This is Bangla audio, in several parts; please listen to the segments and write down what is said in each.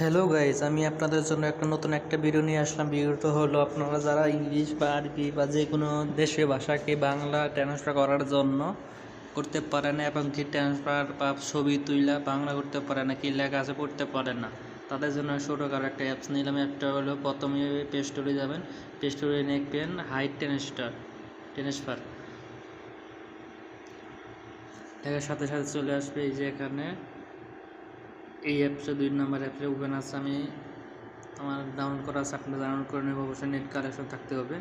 হ্যালো গাইস, আমি আপনাদের জন্য নতুন একটা ভিডিও নিয়ে আসলাম। ভিডিওটা হলো আপনারা যারা ইংলিশ বা আরবি বা যে কোনো দেশীয় ভাষাকে বাংলা ট্রান্সফার করার জন্য করতে পারে না, এবং কি ট্রান্সফার বা ছবি তুইলা বাংলা করতে পারে না, কি লেখা আছে পড়তে পারে না, তাদের জন্য ছোটোখাটো একটা অ্যাপস নিলাম। অ্যাপটা হলো প্রথমে প্লে স্টোরে যাবেন, প্লে স্টোরে লিখবেন হাই ট্রান্সফার। লেখার সাথে সাথে চলে আসবে এই যে এখানে এই অ্যাপসে 2 নম্বর অ্যাপসে ওপেন আছে। আমি আমার ডাউনলোড করা আছে, আপনারা ডাউনলোড করে নেব। অবশ্যই নেট কানেকশন থাকতে হবে।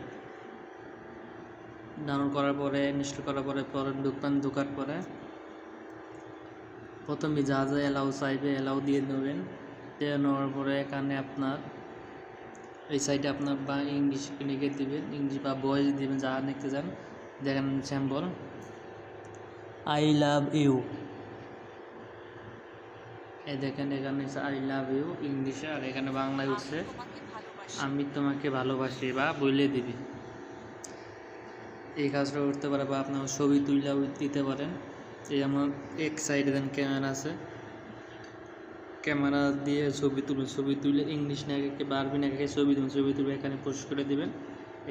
ডাউনলোড করার পরে ইনস্টল করার পরে ঢোকার পরে প্রথমে যা যা অ্যালাউ চাইবে অ্যালাউ দিয়ে নেবেন। দিয়ে নেওয়ার পরে এখানে আপনার এই সাইডে আপনার বা ইংলিশ লিখে দিবেন, ইংলিশ বা ভয়েস দিবেন যা লিখতে চান। দেখেন স্যাম্পল আই লাভ ইউ, এই দেখেন এখানে আই লাভ ইউ ইংলিশে, আর এখানে বাংলায় উঠছে আমি তোমাকে ভালোবাসি বা বলে দিবি। এই কাজটা করতে পারে, বা আপনার ছবি তুইলাও দিতে পারেন। এই আমার এক সাইডে দেন ক্যামেরা আছে, ক্যামেরা দিয়ে ছবি তুলে ইংলিশ নাকি বা আরবি নাকি ছবি দেবেন, ছবি তুলে এখানে পোস্ট করে দিবেন।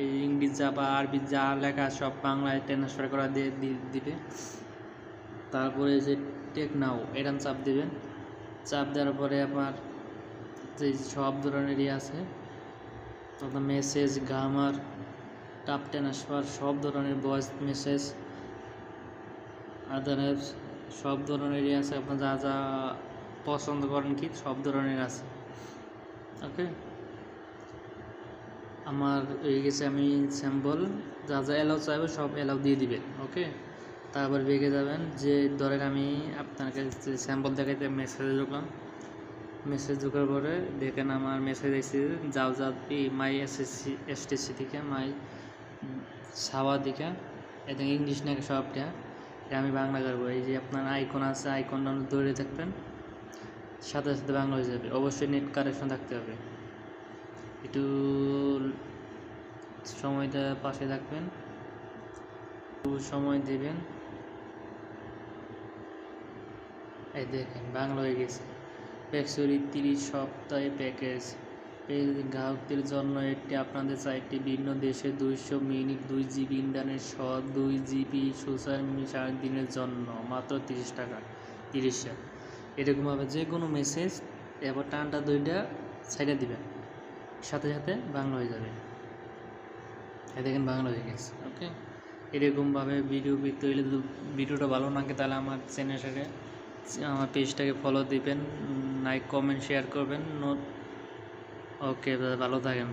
এই ইংলিশ যা বা আরবি যা লেখা সব বাংলায় ট্রান্সফার করা দিয়ে দিবে। তারপরে যে টেক নাও এটা চাপ দিবেন। চাপ দেওয়ার পরে আপনার যে সব ধরনেরই আছে, তখন মেসেজ, গ্রামার, টাপ ট্রান্সফার, সব ধরনের ভয়েস মেসেজ, আদার অ্যাপস সব ধরনেরই আছে। আপনার যা যা পছন্দ করেন কি সব ধরনের আছে। ওকে, আমার হয়ে গেছে। আমি স্যাম্পল যা যা অ্যালাউ চাইবে সব অ্যালাউ দিয়ে দিবেন। ওকে, তারপর বেগে যাবেন। যে ধরেন আমি আপনার কাছে স্যাম্পল দেখাইতে মেসেজে ঢুকলাম। মেসেজ ঢোকার পরে দেখেন আমার মেসেজ এসেছে যাও মাই এসটিসি থেকে মাই সাওয়া দিকে, এটা ইংলিশ নাকি সবটা, এটা আমি বাংলা করবো। এই যে আপনার আইকন আছে, আইকনটা ধরে থাকবেন, সাথে সাথে বাংলা হয়ে যাবে। অবশ্যই নেট কানেকশন থাকতে হবে। একটু সময়টা পাশে থাকবেন, একটু সময় দেবেন। এই দেখেন বাংলা হয়ে গেছে। প্যাকসরি 30 সপ্তাহে প্যাকেজ গ্রাহকদের জন্য এটি আপনাদের চাইটি ভিন্ন দেশে 200 মিনিট 2 জিবি ইন্টারনেট সহ 2 জিবি সোশ্যাল মিডিয়া 4 দিনের জন্য মাত্র 30 টাকা 30 টাকা। এরকমভাবে যে কোনো মেসেজ এবার টানটা 2টা সাইডে দিবেন, সাথে সাথে বাংলা হয়ে যাবে। দেখেন বাংলা হয়ে গেছে। ওকে, এরকমভাবে ভিডিও তৈরি। ভিডিওটা ভালো লাগে তাহলে আমার চ্যানেলটাকে, আমার পেজটাকে ফলো দিবেন, লাইক কমেন্ট শেয়ার করবেন। ওকে, ভালো থাকেন।